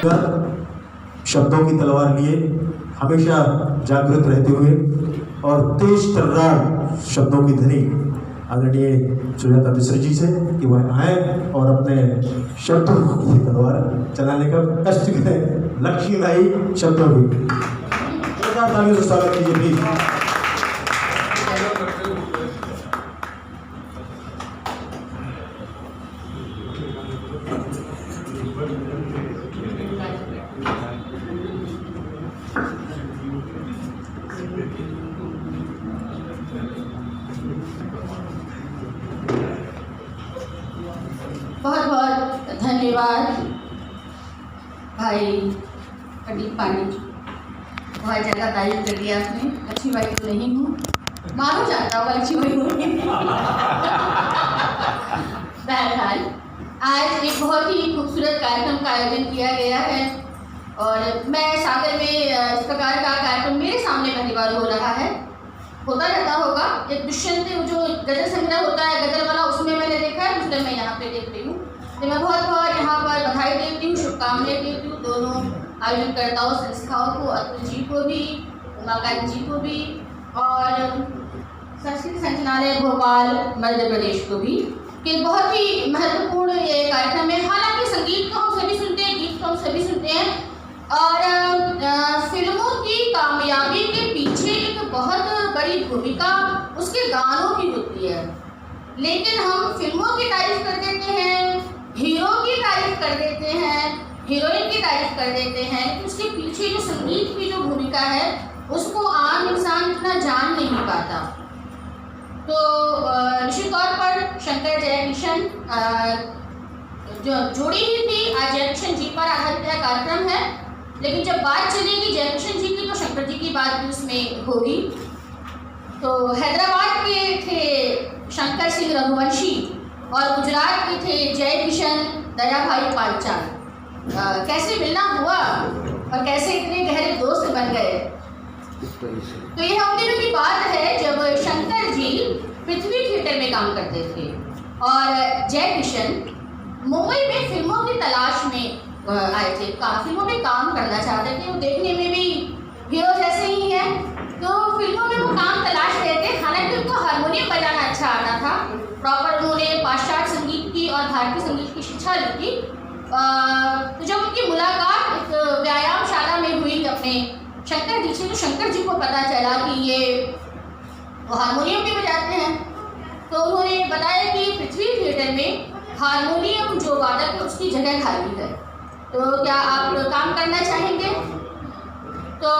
शब्दों की तलवार लिए हमेशा जागृत रहते हुए और तेज तर्रार शब्दों की धनी आदरणीय सुजाता मिश्र जी से कि वह आए और अपने शब्दों की तलवार चलाने का कष्ट करें, लक्ष्मीदायी शब्दों की तालियों से स्वागत कीजिए प्लीज। बहुत बहुत धन्यवाद भाई प्रदीप पांडे जी, बहुत ज़्यादा तारीफ कर दिया आपने। अच्छी भाई तो नहीं हूँ, मालूम जाता हूँ अच्छी भाई हूँ। बहरहाल आज एक बहुत ही खूबसूरत कार्यक्रम का आयोजन किया गया है और मैं सागर में इस प्रकार का कार्यक्रम मेरे सामने पहली बार हो रहा है। होता रहता होगा, एक दुष्यंत जो गजल संग्रह होता है गजल वाला, उसमें मैंने देखा है, उसमें मैं यहाँ पे देख रही हूँ। तो मैं बहुत बहुत यहाँ पर बधाई देती हूँ, शुभकामनाएं देती हूँ दोनों आयोजनकर्ताओं संस्थाओं को, अतुल जी को भी, उमाकांत जी को भी और संस्कृति संचालनालय भोपाल मध्य प्रदेश को भी, कि बहुत ही महत्वपूर्ण ये कार्यक्रम है। हालांकि संगीत को हम सभी सुनते हैं, गीत को हम सभी सुनते हैं और फिल्मों की कामयाबी के पीछे एक बहुत बड़ी भूमिका उसके गानों की होती है, लेकिन हम फिल्मों की तारीफ कर देते हैं, हीरो की तारीफ कर देते हैं, हीरोइन की तारीफ कर देते हैं, लेकिन उसके पीछे जो संगीत की जो भूमिका है उसको आम इंसान इतना जान नहीं पाता। तो निश्चित तौर पर शंकर जयकिशन जो जुड़ी ही थी, आज जयकिशन जी पर आधारित यह कार्यक्रम है, लेकिन जब बात चलेगी जयकिशन जी की तो शंकर जी की बात भी उसमें होगी। तो हैदराबाद के थे शंकर सिंह रघुवंशी और गुजरात के थे जय किशन दया भाई पांचाल। कैसे मिलना हुआ और कैसे इतने गहरे दोस्त बन गए। तो यह उन दिनों की बात है जब शंकर जी पृथ्वी थिएटर में काम करते थे और जय किशन मुंबई में फिल्मों की तलाश में आए थे, फिल्मों में काम करना चाहते थे। वो देखने में भी हीरो जैसे ही है, तो फिल्मों में वो काम तलाश रहे थे। हालांकि उनको हारमोनियम बजाना अच्छा आता था, प्रॉपर उन्होंने पाश्चात्य संगीत की और भारतीय संगीत की शिक्षा ली थी। तो जब उनकी मुलाकात एक व्यायामशाला में हुई अपने शंकर जी से, तो शंकर जी को पता चला कि ये वो हारमोनियम भी बजाते हैं। तो उन्होंने बताया कि पृथ्वी थिएटर में हारमोनियम जो वादक है उसकी जगह खाली है, तो क्या आप काम करना चाहेंगे। तो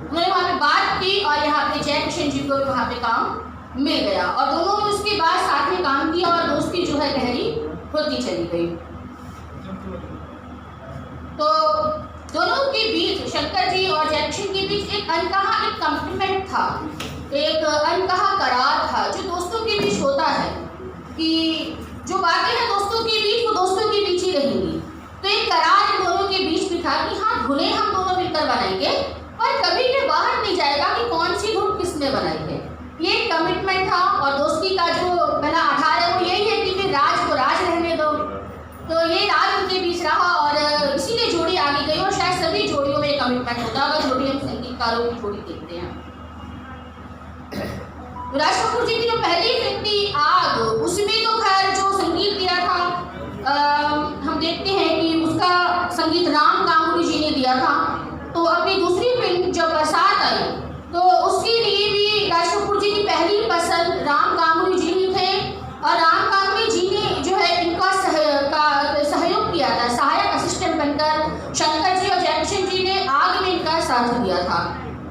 उन्होंने वहाँ पे बात की और यहाँ पे जय किशन जी को वहाँ पे काम मिल गया और दोनों ने उसके बाद साथ में काम किया और दोस्ती जो है गहरी होती चली गई। तो दोनों के बीच, शंकर जी और जय किशन के बीच एक अनकहा एक कमिटमेंट था, एक अनकहा करार था जो दोस्तों के बीच होता है कि जो बातें हैं दोस्तों के बीच वो दोस्तों के बीच ही रहेंगी। तो एक करार इन दोनों के बीच भी था कि हाँ धुनें हम दोनों मिलकर बनाएंगे, पर कभी ये बाहर नहीं जाएगा कि कौन सी धुन किसने बनाई है। ये कमिटमेंट था और दोस्ती का जो पहला आधार है वो यही है कि राज को राज रहने दो। तो ये राज उनके बीच रहा और इसीलिए जोड़ी आगे गई और शायद सभी जोड़ियों में कमिटमेंट होता है। अगर जोड़ी हम संगीतकारों की जोड़ी देखते हैं, राज कपूर जी की जो पहली फिल्म थी आग, उसमें तो खैर जो संगीत दिया था हम देखते हैं कि उसका संगीत राम गांगुली जी ने दिया था। तो अपनी दूसरी फिल्म जब बरसात आई तो उसके लिए भी राज कपूर जी की पहली पसंद राम गांगुली जी ही थे और राम गांगुली जी ने जो है इनका सहयोग किया था, सहायक असिस्टेंट बनकर शंकर जी और जय किशन जी ने आग में इनका साथ दिया था।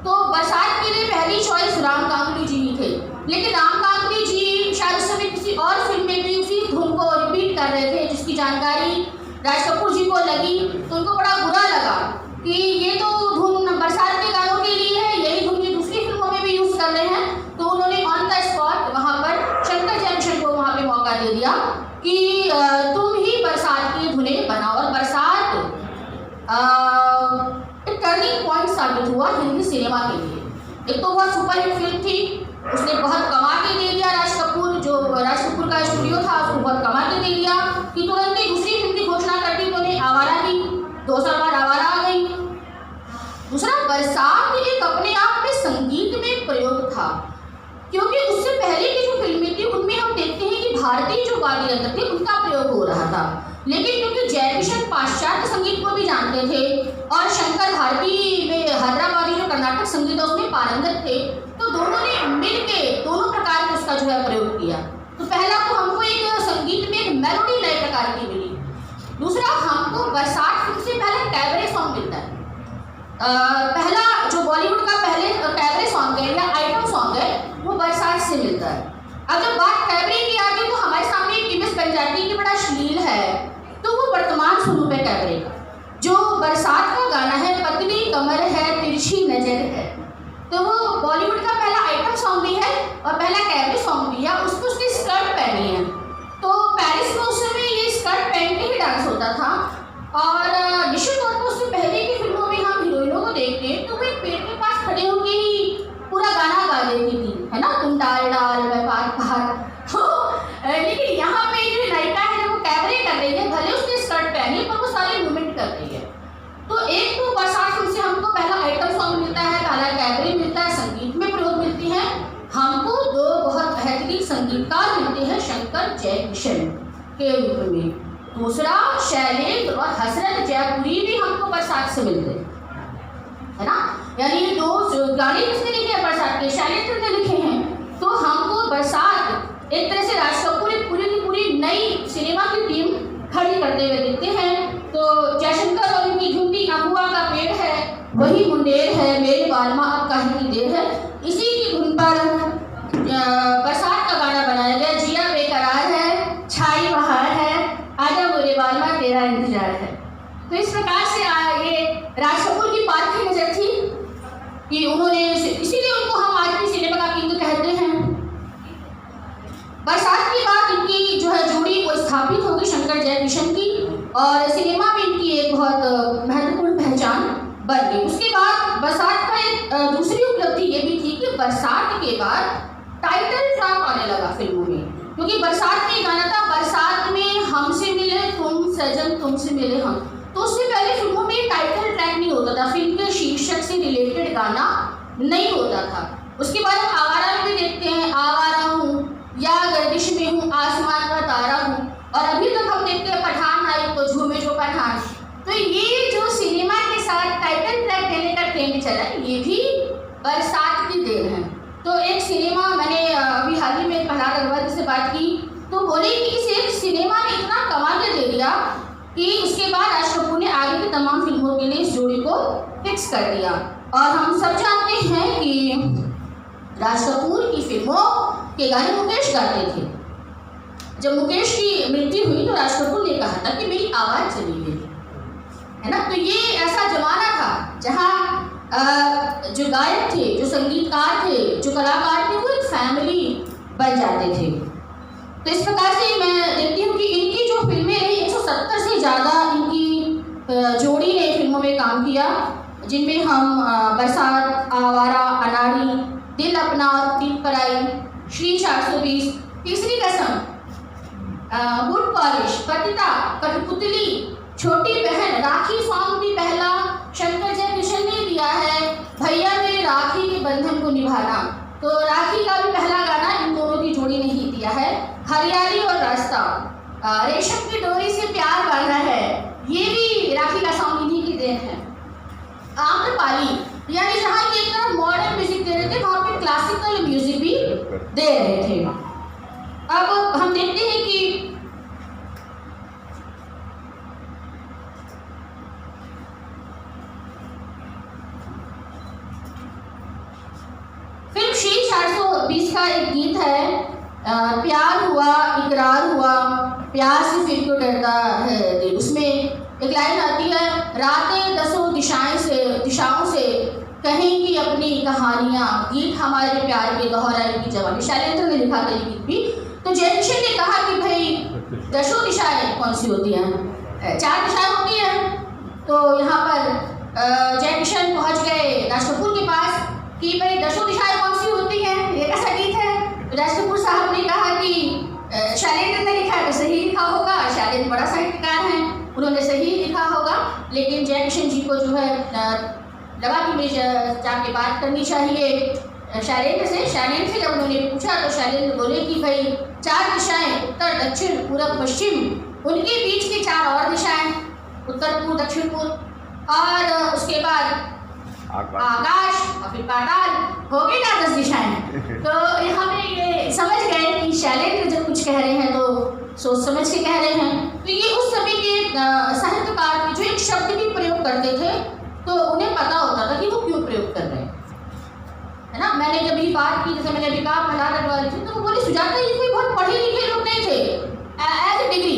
तो बरसात के लिए पहली चॉइस राम गांगुली जी ही थे, लेकिन राम गांगुली जी शायद उस समय किसी और फिल्म में भी उसी धुन को रिपीट कर रहे थे, जिसकी जानकारी राज कपूर जी को लगी तो उनको बड़ा बुरा लगा कि ये तो धुन बरसात के गानों के लिए है, यही धुन ये दूसरी फिल्मों में भी यूज़ कर रहे हैं। तो उन्होंने ऑन द स्पॉट वहाँ पर शंकर जयकिशन को वहाँ पे मौका दे दिया कि तुम ही बरसात की धुनें बनाओ। और बरसात एक टर्निंग पॉइंट साबित हुआ हिंदी सिनेमा के लिए। एक तो बहुत सुपरहिट फिल्म थी, उसने बहुत कमा के दे दिया, राज कपूर का स्टूडियो था उसको बहुत कमा के दे दिया कि तुरंत ही दूसरी फिल्म की घोषणा कर दी। तो उन्हें आवारा दी, 2 साल बाद वाद्य यंत्र थे उनका प्रयोग हो रहा था। लेकिन क्योंकि जयकिशन पाश्चात्य संगीत को भी जानते थे और शंकर भारती में हैदराबादी जो कर्नाटक संगीत है उसमें पारंगत थे, तो दोनों ने मिलके दोनों प्रकार के उसका जो है प्रयोग किया। तो पहला तो हमको एक संगीत में एक मेलोडी नए प्रकार की मिली, दूसरा हमको बरसात फिल्म से पहले कैबरे सॉन्ग मिलता है। पहला जो बॉलीवुड का पहले कैबरे सॉन्ग है या आइटम सॉन्ग है वो बरसात से मिलता है। अब जब बात कैबरे की आती तो हमारे सामने एक इमेज बन जाती है कि बड़ा अश्लील है, तो वो वर्तमान स्वरूप है कैबरे का। जो बरसात का गाना है, पतली कमर है तिरछी नजर है, तो वो बॉलीवुड का पहला आइटम सॉन्ग भी है और पहला कैबरे सॉन्ग भी है। उसको उसकी स्कर्ट पहनी है, तो पेरिस में उस समय ये स्कर्ट पहन के ही डांस होता था। और निश्चित तौर पर उससे पहले की फिल्मों में हम हीरोइनों को देखते हैं तो वो एक पेड़ के पास खड़े होकर ही पूरा गाना गा देती थी, है ना, तुम डाल डाल मैं पार पार। तो लेकिन यहाँ पे जो नायिका है जब वो कैबरे कर रही है, भले उसने स्कर्ट पहनी पर वो सारे मूवमेंट कर रही है। तो एक तो बरसात फिल्म से हमको पहला आइटम सॉन्ग मिलता है, पहला कैबरे मिलता है, संगीत में प्रयोग मिलती है। हमको दो बहुत बेहतरीन संगीतकार मिलते हैं शंकर जयकिशन के रूप में, दूसरा शैलेंद्र और हसरत जयपुरी भी हमको बरसात से मिलते हैं, है ना। यानी ये दो गाने किसने लिखे हैं बरसात के, शैलेंद्र ने लिखे हैं। तो हमको बरसात एक तरह से राज कपूर एक पूरी की पूरी नई सिनेमा की टीम खड़ी करते हुए दिखते हैं। तो जयशंकर और उनकी झुंडी अबुआ का पेड़ है, वही मुंडेर है, मेरे बालमा अब काहे की देर है, इसी की धुन पर बरसात का गाना बनाया गया। जिया बेकरार है, छाई बहार है, आजा मेरे बालमा तेरा इंतजार है। तो इस प्रकार से ये राज कपूर की बात की नजर थी कि उन्होंने, इसीलिए उनको हम आज भी सिनेमा का किंग कहते हैं। बरसात के बाद इनकी जो है जोड़ी वो स्थापित होगी शंकर जयकिशन की, और सिनेमा में इनकी एक बहुत महत्वपूर्ण पहचान बन गई। उसके बाद बरसात का एक दूसरी उपलब्धि ये भी थी कि बरसात के बाद टाइटल ट्रैक आने लगा फिल्मों में, क्योंकि बरसात में गाना था बरसात में हमसे मिले तुम सजन तुमसे मिले हम। तो उससे पहले फिल्मों में टाइटल ट्रैक नहीं होता था, फिल्म के शीर्षक से रिलेटेड गाना नहीं होता था। उसके बाद हम आवारा में भी देखते हैं, आवारा हूँ या गर्दिश में हूँ, आसमान का तारा हूँ, और अभी तक हम देखते हैं पठान आई तो झूमे जो पठान। तो ये जो सिनेमा के साथ टाइटल ट्रैक देने का ट्रेंड चला, ये भी बरसात की देन है। तो एक सिनेमा, मैंने अभी हाल ही में प्रहलाद अग्रवाल से बात की तो बोले कि इस एक सिनेमा ने इतना कमाल के दे दिया कि उसके बाद राज कपूर ने आगे की तमाम फिल्मों के लिए इस जोड़ी को फिक्स कर दिया। और हम सब जानते हैं कि राज कपूर की फिल्मों के गाने मुकेश गाते थे। जब मुकेश की मृत्यु हुई तो राज कपूर ने कहा था कि मेरी आवाज़ चली गई, है ना। तो ये ऐसा जमाना था जहाँ जो गायक थे, जो संगीतकार थे, जो कलाकार थे, वो एक फैमिली बन जाते थे। तो इस प्रकार से मैं देखती हूँ कि इनकी जो फिल्में रही 170 से ज़्यादा इनकी जोड़ी ने फिल्मों में काम किया, जिनमें हम बरसात, आवारा, अनाड़ी, दिल अपना और पीठ पर आई, श्री 420, तीसरी कसम, गुड पॉलिश, पतिता, कठपुतली, छोटी बहन, राखी सॉन्ग भी पहला शंकर जयकिशन ने दिया है, भैया मेरे राखी के बंधन को निभाना। तो राखी का भी पहला गाना इन दोनों की जोड़ी ने ही दिया है। हरियाली और रास्ता, रेशम की डोरी से प्यार बांधा है, ये भी राखी का सॉन्ग इन्हीं की देन है। आम्रपाली, यानी जहाँ ये एक तरफ मॉडर्न म्यूजिक दे रहे थे वहाँ पे क्लासिकल म्यूजिक भी दे रहे थे। अब हम देखते हैं कि फिल्म श्री 420 का एक गीत है, प्यार हुआ इकरार हुआ, प्यार से फिर क्यों डरता है दिल। उसमें एक लाइन आती है, रातें दसों दिशाओं से कहेंगी अपनी कहानियाँ, गीत हमारे प्यार के दोहराएगी जवानी। शैलेंद्र ने लिखा था ये गीत भी। तो जयकिशन ने कहा कि भाई दसों दिशाएं कौन सी होती हैं, 4 दिशाएं होती हैं। तो यहाँ पर जयकिशन पहुँच गए राज कपूर के पास कि भाई दसों दिशाएं कौन सी होती हैं, ये कैसा गीत है। राज कपूर साहब ने कहा कि शैलेंद्र ने लिखा है तो सही लिखा होगा, शैलेंद्र बड़ा साहित्यकार हैं, उन्होंने सही लिखा होगा। लेकिन जयकिशन जी को जो है लगा कि मुझे जाके बात करनी चाहिए शैलेंद्र से। जब उन्होंने पूछा तो शैलेंद्र बोले कि भाई 4 दिशाएं, उत्तर दक्षिण पूर्व पश्चिम, उनके बीच की 4 और दिशाएं, उत्तर पूर्व दक्षिण पूर्व, और उसके बाद आकाश और फिर पाताल, हो गई ना 10 दिशाएं। तो हमें ये समझ गए कि शैलेंद्र जब कुछ कह रहे हैं तो सोच समझ के कह रहे हैं। तो ये उस समय के साहित्यकार जो एक शब्द भी प्रयोग करते थे तो उन्हें पता होता था कि वो क्यों प्रयोग कर रहे हैं, है ना। मैंने जब ये बात की, जैसे मैंने अभी कहा प्रहलाद अग्रवाल थी, तो वो बोली सुजाता ये कोई बहुत पढ़े लिखे लोग नहीं थे एज ए डिग्री,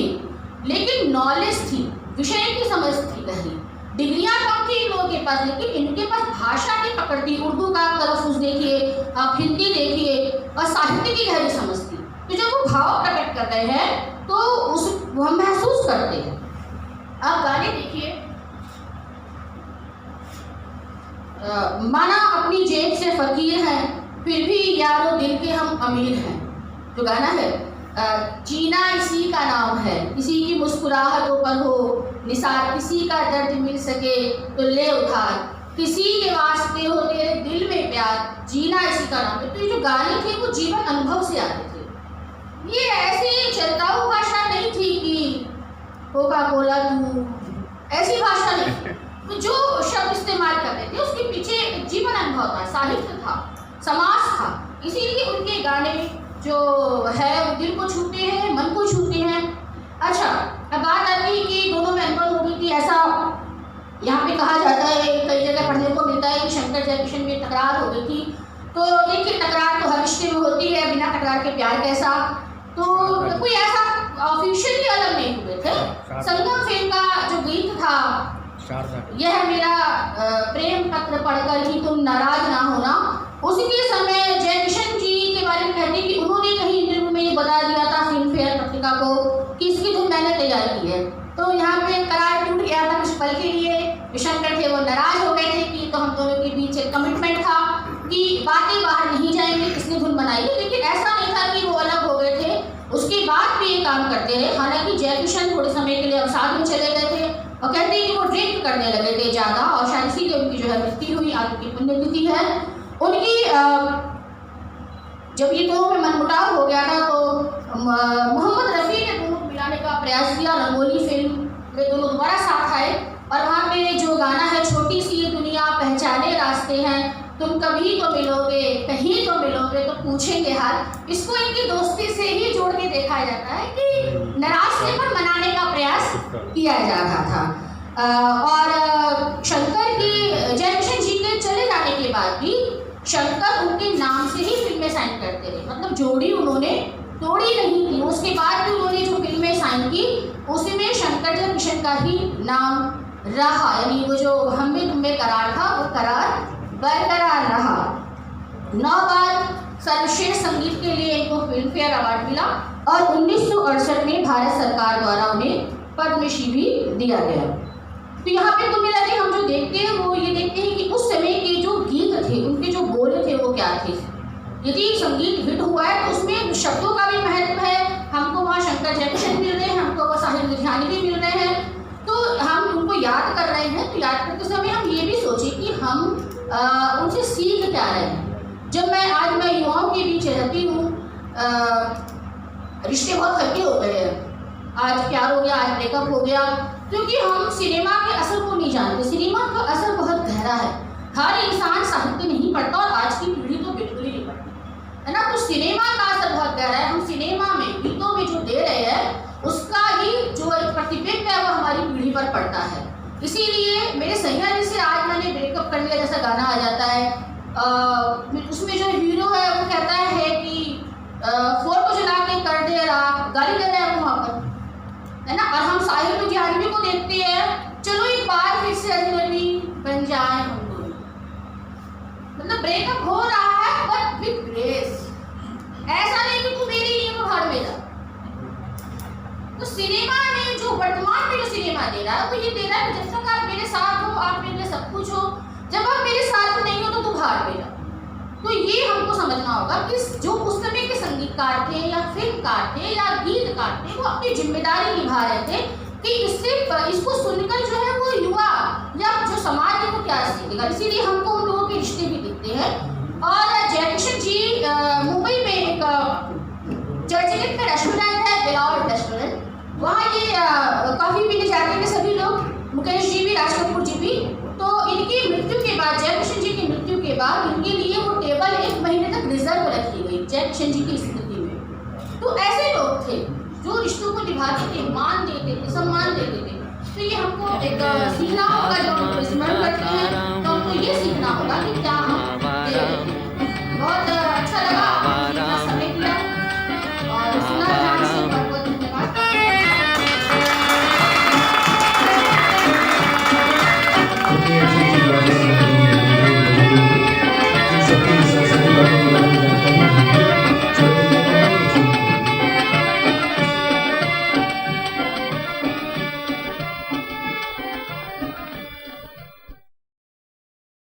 लेकिन नॉलेज थी, विषय की समझ थी गहरी। डिग्रियां कम थी इन लोगों के पास, लेकिन इनके पास भाषा की पकड़ थी। उर्दू का तलफ़ुज़ देखिए, आप हिंदी देखिए, और साहित्य की गहरी समझ थी। तो जब वो भाव प्रकट कर रहे हैं तो उस हम महसूस करते हैं। आप गाने देखिए, माना अपनी जेब से फकीर हैं फिर भी यारो दिल के हम अमीर हैं, जो गाना है। जीना इसी का नाम है, किसी की मुस्कुराहटों पर हो निसार, किसी का दर्द मिल सके तो ले उधार, किसी के वास्ते हो तेरे दिल में प्यार, जीना इसी का नाम है। तो ये जो गाने थे वो जीवन अनुभव से आते थे। ये ऐसी चलताऊ भाषा नहीं थी कि कोका कोला तू, ऐसी भाषा नहीं थी। तो जो शब्द इस्तेमाल करते थे उसके पीछे जीवन अनुभव था, साहित्य था, समाज था। इसीलिए उनके गाने जो है दिल को छूते हैं, मन को छूते हैं। अच्छा, अब बात आती है कि दोनों में अनुभव हो गई थी। ऐसा यहाँ पे कहा जाता है, कई जगह पढ़ने को मिलता है कि शंकर जयकिशन में टकरार हो गई थी। तो देखिए, टकरार तो हर रिश्ते में होती है, बिना टकरार के प्यार कैसा। तो कोई ऐसा ऑफिशियली अलग नहीं हुए थे। संगम फिल्म का जो गीत था, यह मेरा प्रेम पत्र पढ़कर ही तुम नाराज ना होना, उसी के समय जयकिशन जी के बारे में कहते हैं कि उन्होंने कहीं इंटरव्यू में ये बता दिया था फिल्म फेयर पत्रिका को कि इसकी धुन मैंने तैयार की है। तो यहाँ पे करार टूट गया था कुछ पल के लिए। शंकर थे वो नाराज हो गए थे कि तो हम दोनों के बीच एक कमिटमेंट था कि बातें बाहर नहीं जाएंगी, किसने धुन बनाई। लेकिन ऐसा नहीं था कि वो अलग हो गए थे, उसके बाद भी ये काम करते रहे। हालांकि जयकिशन थोड़े समय के लिए अवसाद में चले गए थे और कहते हैं कि वो ड्रिंक करने लगे थे ज़्यादा, और शायद इसीलिए उनकी जो है मृत्यु हुई। आज की पुण्यतिथि है उनकी। जब ये दोनों में मनमुटाव हो गया था तो मोहम्मद रफ़ी ने दोनों को मिलाने का प्रयास किया। रंगोली फिल्म वे दोनों दोबारा साथ आए, और वहाँ पे जो गाना है छोटी सी दुनिया पहचाने रास्ते हैं, तुम कभी तो मिलोगे कहीं तो मिलोगे तो पूछेंगे हाल, इसको इनकी दोस्ती से ही जोड़ के देखा जाता है कि नाराज़गी पर मनाने का प्रयास किया जा रहा था। और शंकर की जयकिशन जी के चले जाने के बाद भी शंकर उनके नाम से ही फिल्में साइन करते रहे, मतलब जोड़ी उन्होंने तोड़ी नहीं थी। उसके बाद भी उन्होंने जो फिल्में साइन की उसमें शंकर जयकिशन का ही नाम रहा, यानी वो जो हमें तुम्हें करार था वो करार बरकरार रहा। 9 बार सर्वश्रेष्ठ संगीत के लिए इनको फिल्म फेयर अवार्ड मिला, और 1968 में भारत सरकार द्वारा उन्हें पद्मश्री भी दिया गया। तो यहाँ पे तो मेरा हम जो देखते हैं वो ये देखते हैं कि उस समय के जो गीत थे, उनके जो बोल थे वो क्या थे। यदि संगीत हिट हुआ है तो उसमें शब्दों का भी महत्व है। हमको वहाँ शंकर जयकिशन मिल रहे हैं, हमको वहाँ साहिर लुधियानी भी मिल रहे हैं, तो हम उनको याद कर रहे हैं। तो याद करते समय हम ये भी सोचें कि हम उनसे सीख क्या रहे हैं। जब मैं युवाओं के बीच रहती हूँ, रिश्ते बहुत हल्के हो गए हैं। आज प्यार हो गया, आज ब्रेकअप हो गया, क्योंकि हम सिनेमा के असर को नहीं जानते। सिनेमा का असर बहुत गहरा है। हर इंसान साहित्य नहीं पढ़ता, और आज की पीढ़ी तो बिल्कुल ही नहीं पढ़ती, है ना। तो सिनेमा का असर बहुत गहरा है। हम सिनेमा में गीतों में जो दे रहे हैं उसका ही जो प्रतिबिंब है वो हमारी पीढ़ी पर पड़ता है। इसीलिए मेरे सैया जी से आज मैंने ब्रेकअप कर लिया जैसा गाना आ जाता है, उसमें जो हीरो है वो कहता है कि फोटो जला के कर दे रात, गाली दे रहा है वहाँ पर, है ना। और हम साहिर लुधियानवी को देखते हैं, चलो एक बार फिर से अजनबी बन जाए हम दोनों, मतलब ब्रेकअप हो रहा है बट विद ग्रेस। ऐसा नहीं कि तू मेरी लिए तो भाड़ में जा। तो सिनेमा ने जो वर्तमान में जो सिनेमा दे रहा है वो ये दे रहा है कि जब तक आप मेरे साथ हो, आप मेरे लिए सब कुछ हो, जब आप मेरे साथ नहीं हो तो तू भाड़ में जा। तो ये हमको समझना होगा कि जो उस समय के संगीतकार थे या फिल्मकार थे या गीतकार थे, वो अपनी जिम्मेदारी निभा रहे थे कि इसको सुनकर जो है वो युवा या जो समाज है वो क्या सीखेगा। इसीलिए हमको उन लोगों के रिश्ते भी दिखते हैं। और जयकिशन जी मुंबई में एक चर्चित वहाँ ये कॉफ़ी पीने जाते थे सभी लोग, मुकेश जी भी, राज कपूर जी भी। तो इनकी मृत्यु के बाद, जयकिशन जी की मृत्यु के बाद इनके लिए वो टेबल 1 महीने तक रिजर्व रखी गई जयकिशन जी की स्मृति में। तो ऐसे लोग थे जो रिश्तों को निभाते थे, मान देते थे, सम्मान देते थे। तो ये हमको एक सीखना होगा